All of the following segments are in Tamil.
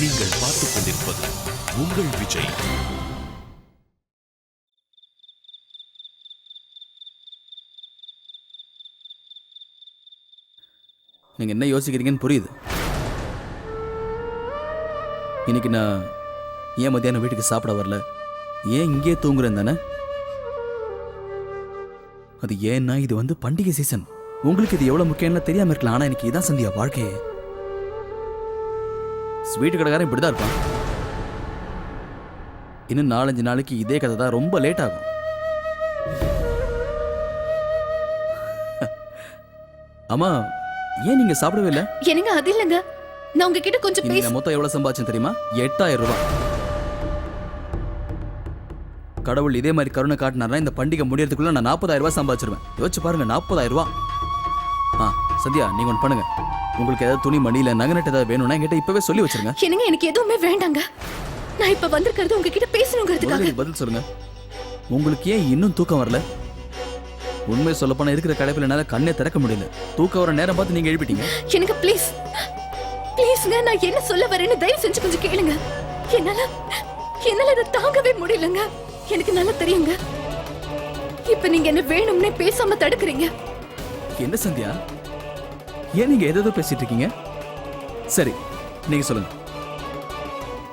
நீங்கள் பார்த்துக் கொண்டிருப்பது உங்கள் விஜய். நீங்க என்ன யோசிக்கிறீங்கன்னு புரியுது. இன்னைக்கு நான் ஏன் மத்தியானம் வீட்டுக்கு சாப்பிட வரல, ஏன் இங்கே தூங்குறேன் தானே? அது ஏன்னா இது வந்து பண்டிகை சீசன். உங்களுக்கு இது எவ்வளவு முக்கியம்னு தெரியாம இருக்கலாம். ஆனா எனக்கு இதான் சந்தியா வாழ்க்கையே. ஸ்வீட்டு கடைக்காரன் இப்படிதான் இருப்பான். இன்னும் 4-5 நாளைக்கு இதே கதை தான். ரொம்ப லேட் ஆகும். அம்மா, ஏன் நீங்க சாப்பிடவே இல்லை? எனக்கு அது இல்லங்க, நான் உங்ககிட்ட கொஞ்சம் பேச. மொத்தம் எவ்வளவு சம்பாதிச்சேன் தெரியுமா? 8000 ரூபாய். கடவுள் இதே மாதிரி கருணை காட்டினார்னா இந்த பண்டிகை முடியறதுக்குள்ள நான் 40,000 ரூபாய் சம்பாதிச்சிருவேன். யோசிச்சு பாருங்க, 40,000 ரூபாய். சத்யா, நீங்க ஒன்று பண்ணுங்க. உங்களுக்கு ஏதாவது துணி மணியில நகநட்டு ஏதாவது வேணும்னா என்கிட்ட இப்பவே சொல்லி வச்சிருங்க. என்னங்க, எனக்கு எதுவுமே வேண்டாங்க. நான் இப்ப வந்திருக்கிறது உங்ககிட்ட பேசணுங்கிறதுக்காக. பதில் சொல்லுங்க. உங்களுக்கு ஏன் இன்னும் தூக்கம் வரல? உண்மையை சொல்ல போனா இருக்கிற கடைப்பில என்னால கண்ணே திறக்க முடியல. தூக்கம் வர நேரம் பார்த்து நீங்க எழுப்பிட்டீங்க. எனக்கு ப்ளீஸ் ப்ளீஸ்ங்க, நான் என்ன சொல்ல வரேன்னு தயவு செஞ்சு கொஞ்சம் கேளுங்க. என்னால இதை தாங்கவே முடியலங்க. எனக்கு நல்லா தெரியுங்க. இப்ப நீங்க என்ன வேணும்னே பேசாம தடுக்கிறீங்க. என்ன சந்தியா, ஏன் நீங்க ஏதோ பேசிட்டு இருக்கீங்க? சரி, நீங்க சொல்லுங்க.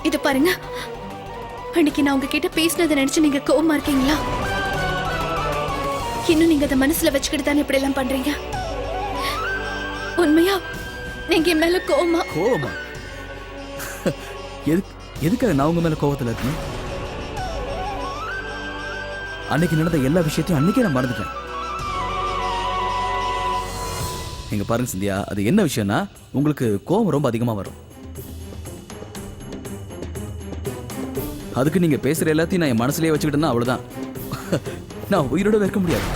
இது பாருங்க, அன்னைக்கு நான் உங்ககிட்ட பேசினதை நினைச்சு நீங்க கோவமா இருக்கீங்களா? இன்னும் நீங்க அதை மனசுல வச்சுக்கிட்டு தானே இப்படி எல்லாம் பண்றீங்க? உண்மையா நீங்க என் மேல கோவமா? எதுக்காக நான் உங்க மேல கோவத்துல இருக்கணும்? அன்னைக்கு நடந்த எல்லா விஷயத்தையும் அன்னைக்கே நான் மறந்துட்டேன். நீங்க பாருங்க சந்தியா, அது என்ன விஷயம்னா உங்களுக்கு கோவம் ரொம்ப அதிகமா வரும். அதுக்கு நீங்க பேசுற எல்லாத்தையும் நான் என் மனசுலயே வச்சுக்கிட்டேன்னா அவ்வளவுதான். நான் உயிரோட இருக்க முடியாது.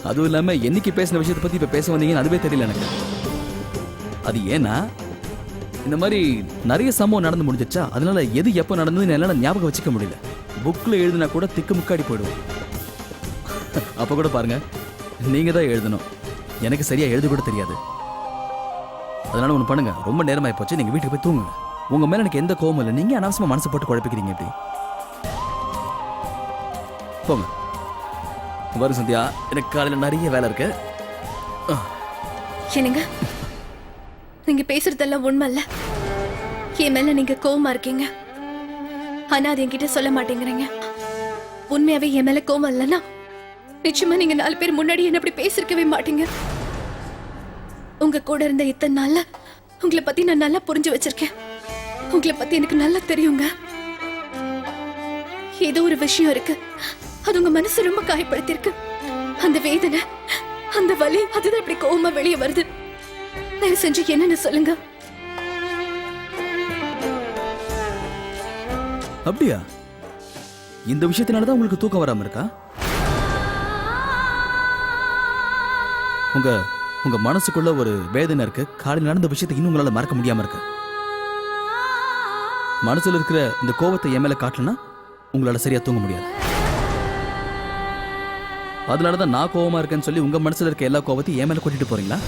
அதுவும் இல்லாம என்னைக்கு பேசின விஷயத்தை பத்தி இப்ப பேச வந்தீங்கன்னு அதுவே தெரியல எனக்கு. அது ஏன்னா இந்த மாதிரி நிறைய சம்பவம் நடந்து முடிஞ்சிச்சா, அதனால எது எப்போ நடந்ததுன்னு என்னால ஞாபகம் வச்சுக்க முடியல. புக்ல எழுதினா கூட திக்கு முக்காடி போயிடுவோம். அப்ப கூட பாருங்க, நீங்க தான் எழுதணும், எனக்கு சரியா எழுத கூட தெரியாது. அதனால ஒண்ணு பண்ணுங்க, ரொம்ப நேரமாயி போச்சு, நீங்க வீட்டுக்கு போய் தூங்குங்க. உங்க மேல எனக்கு எந்த கோவமும் இல்லை. நீங்க அனாவசியமா மனசு போட்டு குழப்பிக்கிறீங்க. இப்படி போங்க. வரும் சந்தியா, எனக்கு காலையில நிறைய வேலை இருக்கு. என்னங்க, நீங்க பேசுறதெல்லாம் உண்மை இல்ல. என் மேல நீங்க கோவமா இருக்கீங்க, ஆனா அது என்கிட்ட சொல்ல மாட்டேங்கிறீங்க. உண்மையாவே என் மேல கோவம் இல்லைன்னா நிச்சயமா நீங்க 4 பேர் முன்னாடி என்ன அப்படி பேசிருக்கவே மாட்டீங்க. உங்க கூட இருந்த இத்தனை நாள்ல உங்களை பத்தி நான் நல்லா புரிஞ்சு வச்சிருக்கேன். உங்களை பத்தி எனக்கு நல்லா தெரியுங்க. ஏதோ ஒரு விஷயம் இருக்கு, அது உங்க மனசு ரொம்ப காயப்படுத்திருக்கு. அந்த வேதனை, அந்த வலி, அதுதான் இப்படி கோவமா வெளியே வருது. தயவு செஞ்சு என்னன்னு சொல்லுங்க. அப்படியா? இந்த விஷயத்தினாலதான் உங்களுக்கு தூக்கம் வராம இருக்கா? உங்க மனசுக்குள்ள ஒரு வேதனை இருக்கு. காலையில் நடந்த விஷயத்தை இன்னும் உங்களால மறக்க முடியாம இருக்கு. மனசுல இருக்கிற இந்த கோவத்தை என் மேல காட்டலனா உங்களால சரியா தூங்க முடியாது. அதனாலதான் நான் கோவமா இருக்கேன்னு சொல்லி உங்க மனசுல இருக்க எல்லா கோவத்தையும் என் மேல கொட்டிட்டு போறீங்களா?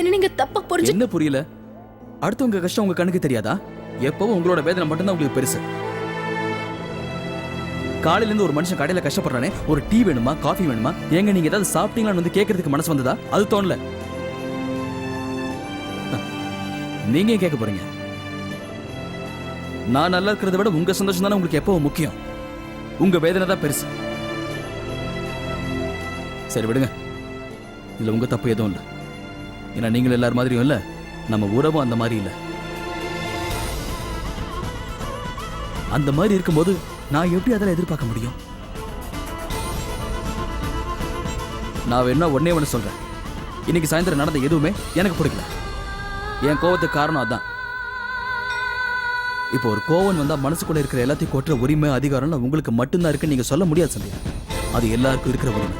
என்ன நீங்க தப்பா புரிஞ்சு? என்ன புரியல? அடுத்தவங்க கஷ்டம் உங்க கண்ணுக்கு தெரியாதா? எப்பவும் உங்களோட வேதனை மட்டும்தான் உங்களுக்கு பெருசு. காலையில இருந்து ஒரு மனுஷன் கடையில கஷ்டப்படுறானே, ஒரு டீ வேணுமா, காஃபி வேணுமா, ஏங்க நீங்க ஏதாவது சாப்பிட்டீங்களான்னு வந்து கேட்கறதுக்கு மனசு வந்ததா? அது தோணல. நீங்க கேட்க போறீங்க. நான் நல்லா இருக்கிறத விட உங்க சந்தோஷம் தானே உங்களுக்கு எப்பவும் முக்கியம். உங்க வேதனை தான் பெருசு. சரி விடுங்க, இதுல உங்க தப்பு எதுவும் இல்லை. ஏன்னா நீங்களும் எல்லாரும் மாதிரியும் இல்ல, நம்ம உறவும் அந்த மாதிரி இல்லை. அந்த மாதிரி இருக்கும்போது நான் எப்படி அதெல்லாம் எதிர்பார்க்க முடியும்? நான் வேணா ஒன்னே ஒன்று சொல்றேன். இன்னைக்கு சாயந்தரம் நடந்த எதுவுமே எனக்கு பிடிக்கல. என் கோவத்துக்கு காரணம் அதான். இப்போ ஒரு கோவம் வந்தா மனசுக்குள்ள இருக்கிற எல்லாத்தையும் கொட்டுற உரிமை, அதிகாரம் உங்களுக்கு மட்டும்தான் இருக்கு நீங்க சொல்ல முடியாது சந்தியா. அது எல்லாருக்கும் இருக்கிற உரிமை.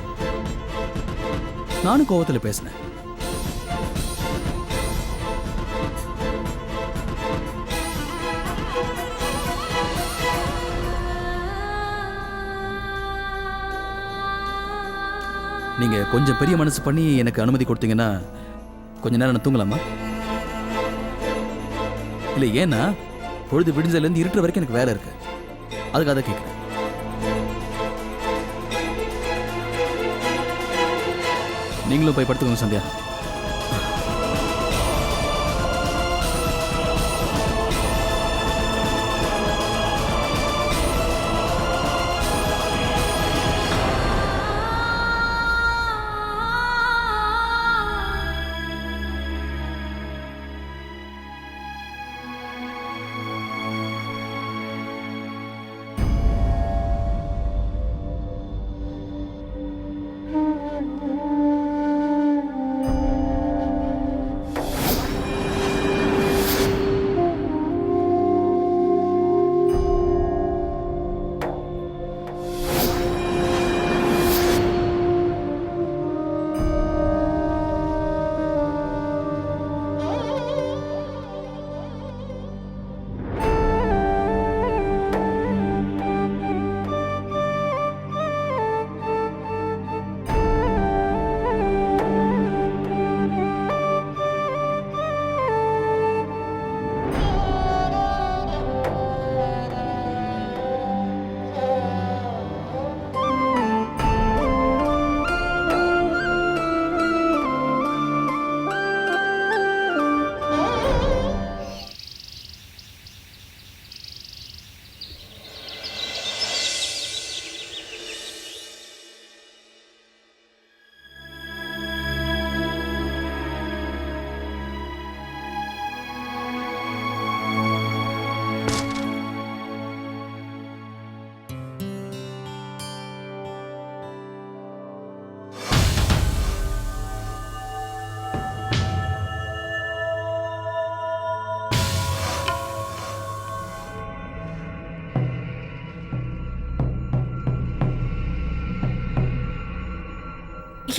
நானும் கோவத்துல பேசினேன். நீங்க கொஞ்சம் பெரிய மனசு பண்ணி எனக்கு அனுமதி கொடுத்தீங்கன்னா கொஞ்ச நேரம் நான் தூங்கலாமா? இல்லை, ஏன்னா பொழுது விடிஞ்சதுலேருந்து இருட்டுற வரைக்கும் எனக்கு வேலை இருக்கு. அதுக்காக தான் கேட்குறேன். நீங்களும் போய் படுத்துக்கோங்க சந்தியா.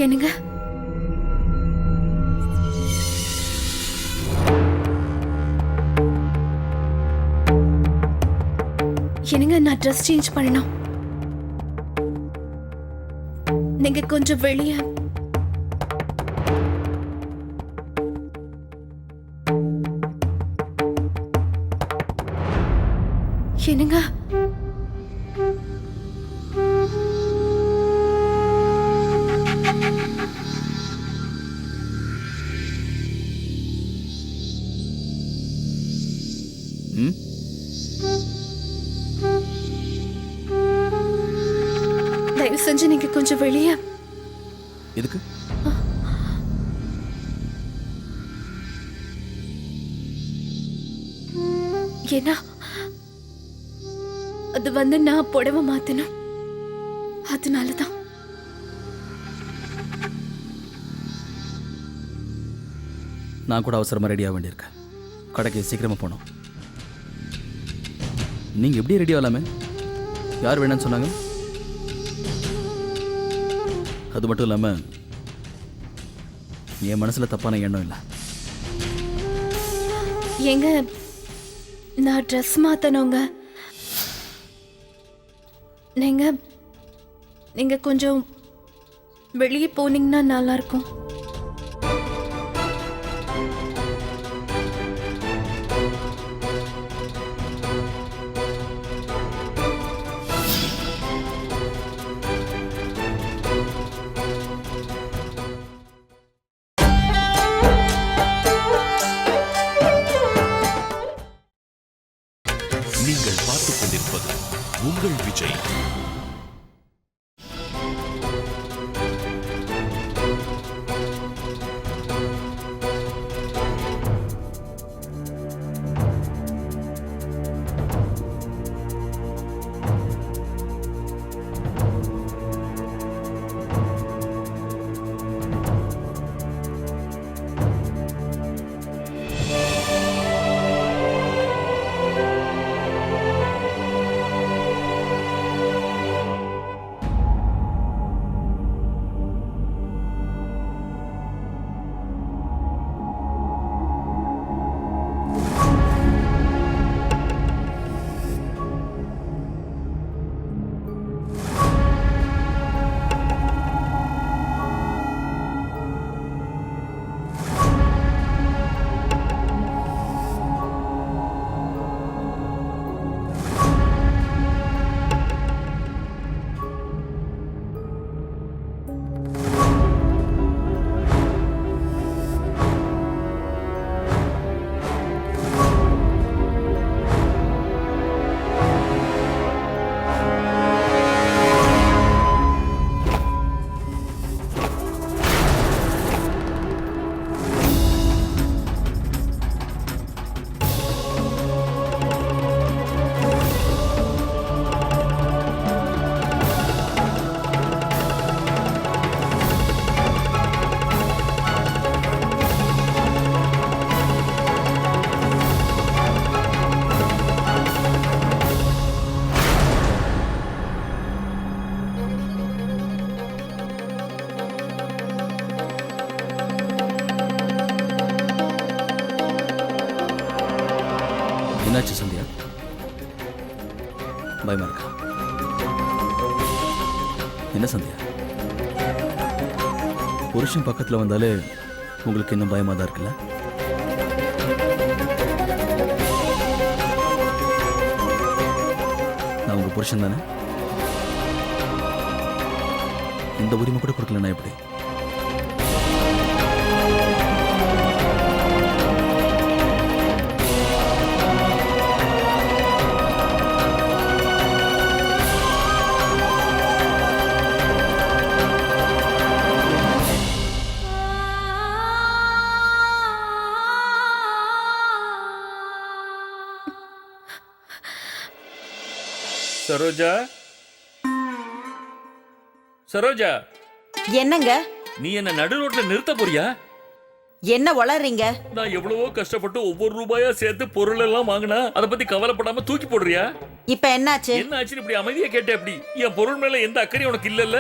என்னங்க? என்னங்க, நான் ட்ரெஸ் சேஞ்ச் பண்ணணும். நீங்க கொஞ்சம் வெளியே. என்னங்க? தயவு செஞ்சு நீங்க கொஞ்சம் வெளியே. எதுக்கு? ஏன்னா அது நான் புடவை மாத்தணும், அதனாலதான். நான் கூட அவசரமா ரெடியாக வேண்டியிருக்கேன். கடைக்கு சீக்கிரமா போனோம். நீங்க எப்படி ரெடி ஆகலாமே? யார் வேணான்னு சொன்னாங்க? அது மட்டும் இல்லாம என் மனசுல தப்பான எண்ணம் இல்லை. எங்க நான் ட்ரெஸ் மாத்தணுங்க. நீங்க கொஞ்சம் வெளியே போனீங்கன்னா நல்லா இருக்கும். நீங்கள் பார்த்துக் கொண்டிருப்பது உங்கள் விஜய். என்னாச்சு சந்தியா? பயமா இருக்கா? என்ன சந்தியா, புருஷன் பக்கத்துல வந்தாலே உங்களுக்கு இன்னும் பயமா தான் இருக்குல்ல? நான் உங்க புருஷன் தானே? இந்த உரிமை கூட கொடுக்கலன்னா எப்படி? சரோஜா, சரோஜா, என்னங்க? நீ என்ன நடு ரோட்ல நிறுத்த போறியா? என்ன வளர்றீங்க? நான் எவ்வளவோ கஷ்டப்பட்டு ஒவ்வொரு ரூபாயா சேர்த்து பொருள் எல்லாம் வாங்கினா அதை பத்தி கவலைப்படாம தூக்கி போடுறியா? இப்ப என்னாச்சு? என்ன ஆச்சுன்னு இப்படி அமைதியா கேட்ட எப்படி? என் பொருள் மேல எந்த அக்கறையும் உனக்கு இல்லல்ல?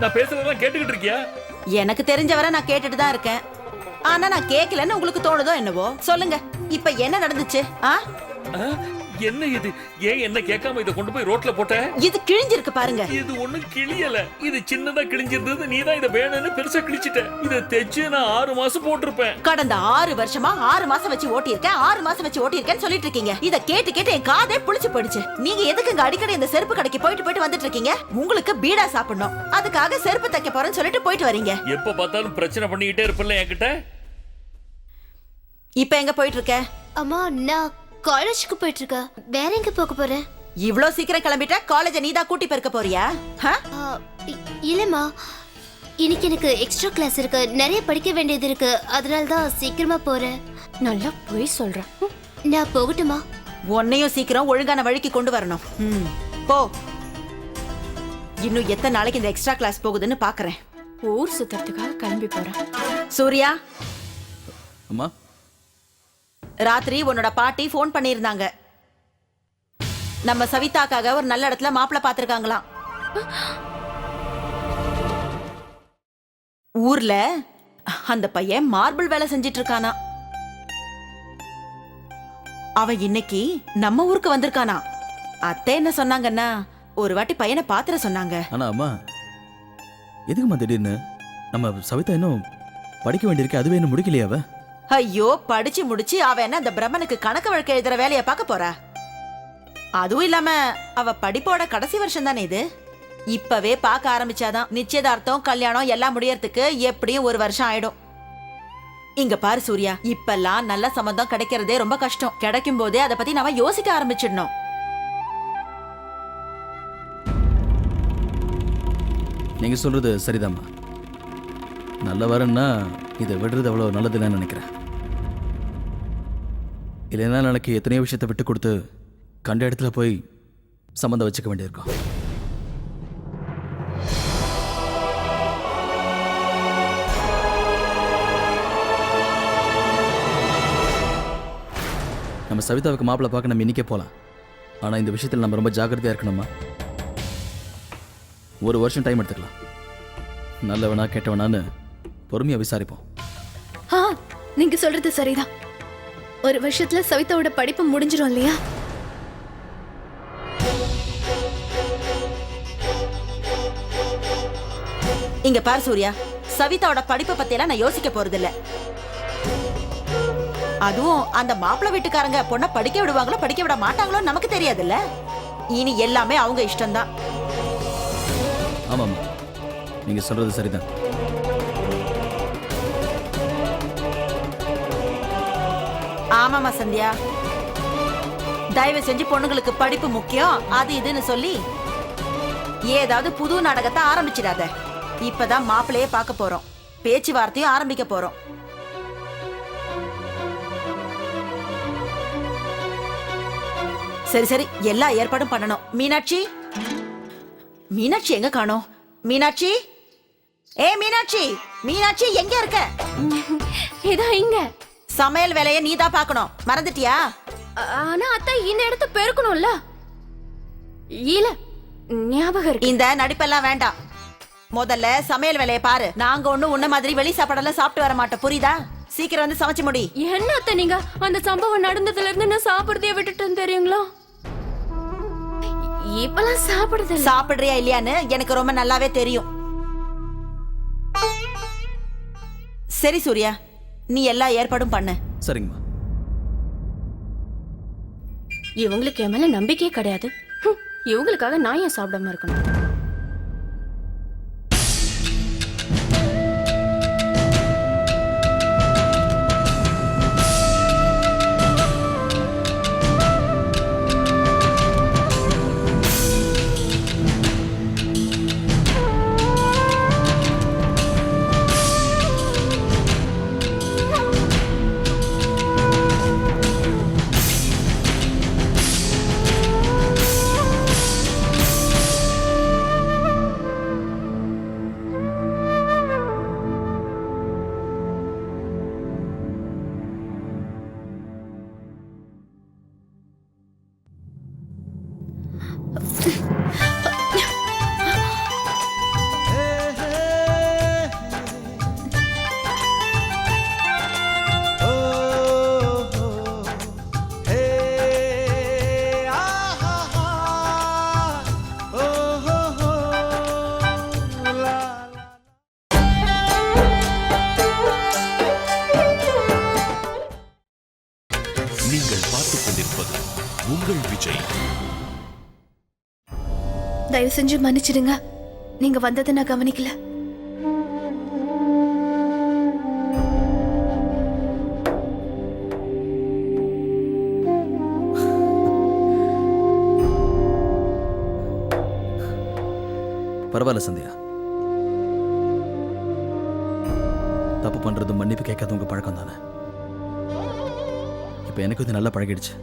நான் பேசுறதெல்லாம் கேட்டுக்கிட்டு இருக்கியா? எனக்கு தெரிஞ்சவரை நான் கேட்டுட்டு தான் இருக்கேன். ஆனா நான் கேட்கலன்னு உங்களுக்கு தோணுதோ என்னவோ? சொல்லுங்க, இப்ப என்ன நடந்துச்சு? ஆ? என்ன இது? ஏன் என்ன கேட்காம இதை கொண்டு போய் ரோட்ல போட்ட? இது கிழிஞ்சிருக்கு பாருங்க. இது ஒண்ணும் கிழியல, இது சின்னதா கிழிஞ்சிருந்தது. நீ தான் இதை வேணும்னு பெருசா கிழிச்சிட்ட. இதை தைச்சு நான் 6 மாசம் போட்டிருப்பேன். கடந்த 6 வருஷமா 6 மாசம் வச்சு ஓட்டியிருக்கேன், 6 மாசம் வச்சு ஓட்டியிருக்கேன்னு சொல்லிட்டு இருக்கீங்க. இத கேட்டு கேட்டு என் காதே புளிச்சு போயிடுச்சு. நீங்க எதுக்கு இங்க அடிக்கடி இந்த செருப்பு கடைக்கு போயிட்டு வந்துட்டு இருக்கீங்க? உங்களுக்கு பீடா சாப்பிடணும், அதுக்காக செருப்பு தைக்க போறேன்னு சொல்லிட்டு போயிட்டு வரீங்க. எப்ப பார்த்தாலும் பிரச்சனை பண்ணிக்கிட்டே இருப்பல என்கிட்ட. இப்ப எங்க போயிட்டு இருக்க? அம்மா, நான் காலேஜுக்கு போயிட்டு இருக்கேன். வேற எங்க போக போறேன்? இவ்ளோ சீக்கிரம் கிளம்பிட்ட? காலேஜ நீதான் கூட்டி பெருக்க போறியா? இல்லம்மா, இன்னைக்கு எனக்கு எக்ஸ்ட்ரா கிளாஸ் இருக்கு, நிறைய படிக்க வேண்டியது இருக்கு, அதனால தான் சீக்கிரமா போறேன். நல்லா போய் சொல்றேன். நான் போகட்டுமா? உன்னையும் சீக்கிரம் ஒழுங்கான வழிக்கு கொண்டு வரணும். போ. இன்னும் எத்தனை நாளைக்கு இந்த எக்ஸ்ட்ரா கிளாஸ் போகுதுன்னு பாக்குறேன். ஊர் சுத்தறதுக்காக கிளம்பி போறேன். சூர்யா, அம்மா, ராத்திரி உன்னோட பாட்டி போன் பண்ணியிருந்தாங்க. நம்ம சவிதாக்காக ஒரு நல்ல இடத்துல மாப்பிள்ளை பார்த்திருக்காங்களாம். ஊர்ல அந்த பையன் மார்பிள் வேலை செஞ்சிட்டு இருக்கானா. அவன் இன்னைக்கு நம்ம ஊருக்கு வந்திருக்கானா. அத்தை என்ன சொன்னாங்கன்னா, ஒரு வாட்டி பையனை பாத்துற சொன்னாங்க. ஆனா அம்மா, எதுக்குமா திடீர்னு? நம்ம சவிதா இன்னும் படிக்க வேண்டியிருக்கு, அதுவே இன்னும் முடிக்கலையா அவ? ஐயோ, படிச்சு முடிச்சு அவ என்ன அந்த பிரம்மனுக்கு கணக்கு வழக்கு எழுதுற வேலையை பார்க்க போறா? அதுவும் இல்லாம அவ படிப்போட கடைசி வருஷம் தானே இது. இப்பவே பார்க்க ஆரம்பிச்சாதான் நிச்சயதார்த்தம் கல்யாணம் எல்லாம் முடியறதுக்கு எப்படியும் 1 வருஷம் ஆயிடும். இங்க பாரு சூர்யா, இப்பெல்லாம் நல்ல சம்பந்தம் கிடைக்கிறதே ரொம்ப கஷ்டம். கிடைக்கும் போதே அதை பத்தி நாம யோசிக்க ஆரம்பிச்சிடணும். நீங்க சொல்றது சரிதாம்மா. நல்ல வரன்னா இதை விடுறது அவ்வளோ நல்லதுன்னு நினைக்கிறேன். இல்லைன்னா எனக்கு எத்தனையோ விஷயத்தை விட்டு கொடுத்து கண்ட இடத்துல போய் சம்மந்தம் வச்சுக்க வேண்டியிருக்கும். நம்ம சவிதாவுக்கு மாப்பிள்ளை பார்க்க நம்ம இன்னைக்கே போகலாம். ஆனால் இந்த விஷயத்தில் நம்ம ரொம்ப ஜாக்கிரதையாக இருக்கணுமா. 1 வருஷம் டைம் எடுத்துக்கலாம். நல்லவனா கெட்டவனான்னு பொறுமையாக விசாரிப்போம். நீங்க சொல்றது சரிதான். 1 வருஷத்துல சவிதாவோட படிப்பு முடிஞ்சிடும் இல்லையா? இங்க பாரு சூர்யா, சவிதாவோட படிப்பை பத்தி எல்லாம் நான் யோசிக்க போறதில்ல. அதுவும் அந்த மாப்பிள்ளை வீட்டுக்காரங்க பொண்ணை படிக்க விடுவாங்களோ படிக்க விட மாட்டாங்களோ நமக்கு தெரியாதுல்ல. இனி எல்லாமே அவங்க இஷ்டம்தான். ஆமாம்மா, நீங்க சொல்றது சரிதான். ஆமாமா சந்தியா, தயவு செஞ்சு பொண்ணுங்களுக்கு படிப்பு முக்கியம் அது இதுன்னு சொல்லி ஏதாவது புது நாடகத்தை ஆரம்பிச்சிடாத. இப்பதான் மாப்பிள்ளையே பார்க்க போறோம், பேச்சுவார்த்தையும் ஆரம்பிக்க போறோம். சரி சரி, எல்லா ஏற்பாடும் பண்ணணும். மீனாட்சி, மீனாட்சி எங்க காணோம்? மீனாட்சி, மீனாட்சி, மீனாட்சி எங்க இருக்க? இதோ இங்க. சமையல் வேலையை நீதான் பார்க்கணும், மறந்துட்டியா? ஆனா அத்தை இந்த இடத்த பெருக்கணும்ல. இல்ல, ஞாபகம் இருக்கு. இந்த நடிப்பெல்லாம் வேண்டாம். முதல்ல சமையல் வேலையை பாரு. நாங்க ஒண்ணு உன்ன மாதிரி வெளி சாப்பாடெல்லாம் சாப்பிட்டு வர மாட்டோம், புரியுதா? சீக்கிரம் வந்து சமைச்சு முடி. என்ன அத்தை நீங்க அந்த சம்பவம் நடந்ததுல இருந்து நான் சாப்பிடுறதே விட்டுட்டேன் தெரியுங்களா? இப்பெல்லாம் சாப்பிடுறது இல்ல. சாப்பிடுறியா இல்லையான்னு எனக்கு ரொம்ப நல்லாவே தெரியும். சரி சூர்யா, நீ எல்லா ஏற்பாடும் பண்ணு. சரிங்கம்மா. இவங்களுக்கு என் மேல நம்பிக்கையே கிடையாது. இவங்களுக்காக நான் ஏன் சாப்பிடாம இருக்கணும்? நீங்கள் பார்த்துக் கொண்டிருப்பது உங்கள் விஜய். தயவு செஞ்சு மன்னிச்சிடுங்க, நீங்க வந்ததை நான் கவனிக்கல. பரவாயில்ல சந்தியா. தப்பு பண்றது மன்னிப்பு கேட்காத உங்க பழக்கம் தானே. இப்ப எனக்கு இது நல்லா பழகிடுச்சு.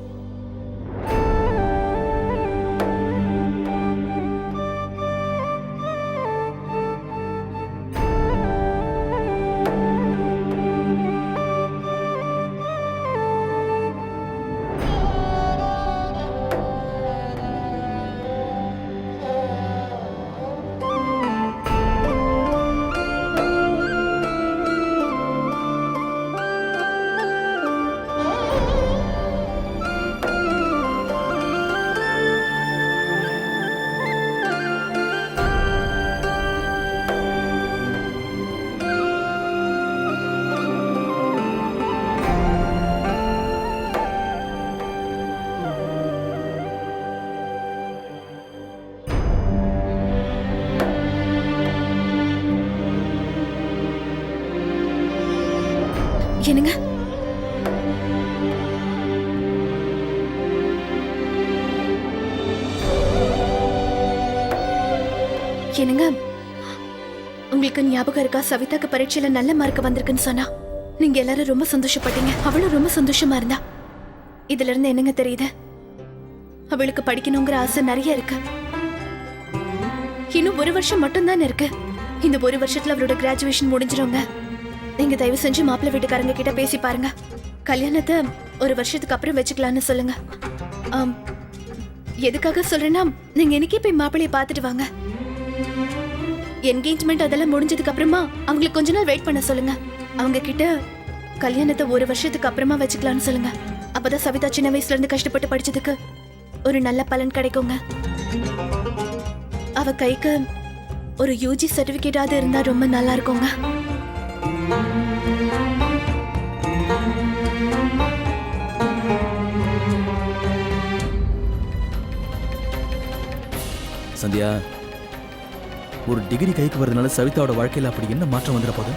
என்னங்க? என்னங்க, உங்களுக்கு ஞாபகம் இருக்கா சவிதாக்கு பரீட்சையில நல்ல மார்க் வந்திருக்குன்னு சொன்னா நீங்க எல்லாரும் ரொம்ப சந்தோஷப்பட்டீங்க. அவளும் ரொம்ப சந்தோஷமா இருந்தா. இதுல இருந்து என்னங்க தெரியுது? அவளுக்கு படிக்கணுங்கிற ஆசை நிறைய இருக்கு. இன்னும் ஒரு வருஷம் மட்டும்தான் இருக்கு. இந்த ஒரு வருஷத்துல அவளோட கிராஜுவேஷன் முடிஞ்சிருங்க. நீங்க தயவு செஞ்சு மாப்பிள்ளை வீட்டுக்காரங்க கிட்ட பேசி பாருங்க. கல்யாணத்தை ஒரு வருஷத்துக்கு அப்புறம் வச்சுக்கலாம்னு சொல்லுங்க. எதுக்காக சொல்றேன்னா, நீங்க இன்னைக்கே போய் மாப்பிள்ளைய பார்த்துட்டு வாங்க. என்கேஜ்மெண்ட் அதெல்லாம் முடிஞ்சதுக்கு அப்புறமா அவங்களுக்கு கொஞ்ச நாள் வெயிட் பண்ண சொல்லுங்க. அவங்க கிட்ட கல்யாணத்தை ஒரு வருஷத்துக்கு அப்புறமா வச்சுக்கலாம்னு சொல்லுங்க. அப்பதான் சவிதா சின்ன வயசுல இருந்து கஷ்டப்பட்டு படிச்சதுக்கு ஒரு நல்ல பலன் கிடைக்குங்க. அவ கைக்கு ஒரு யூஜி சர்டிபிகேட்டாவது இருந்தா ரொம்ப நல்லா இருக்குங்க. சந்தியா, ஒரு டிகிரி கைக்கு வரதுனால சவிதாவோட வாழ்க்கையில அப்படி என்ன மாற்றம் வந்துட போகுது?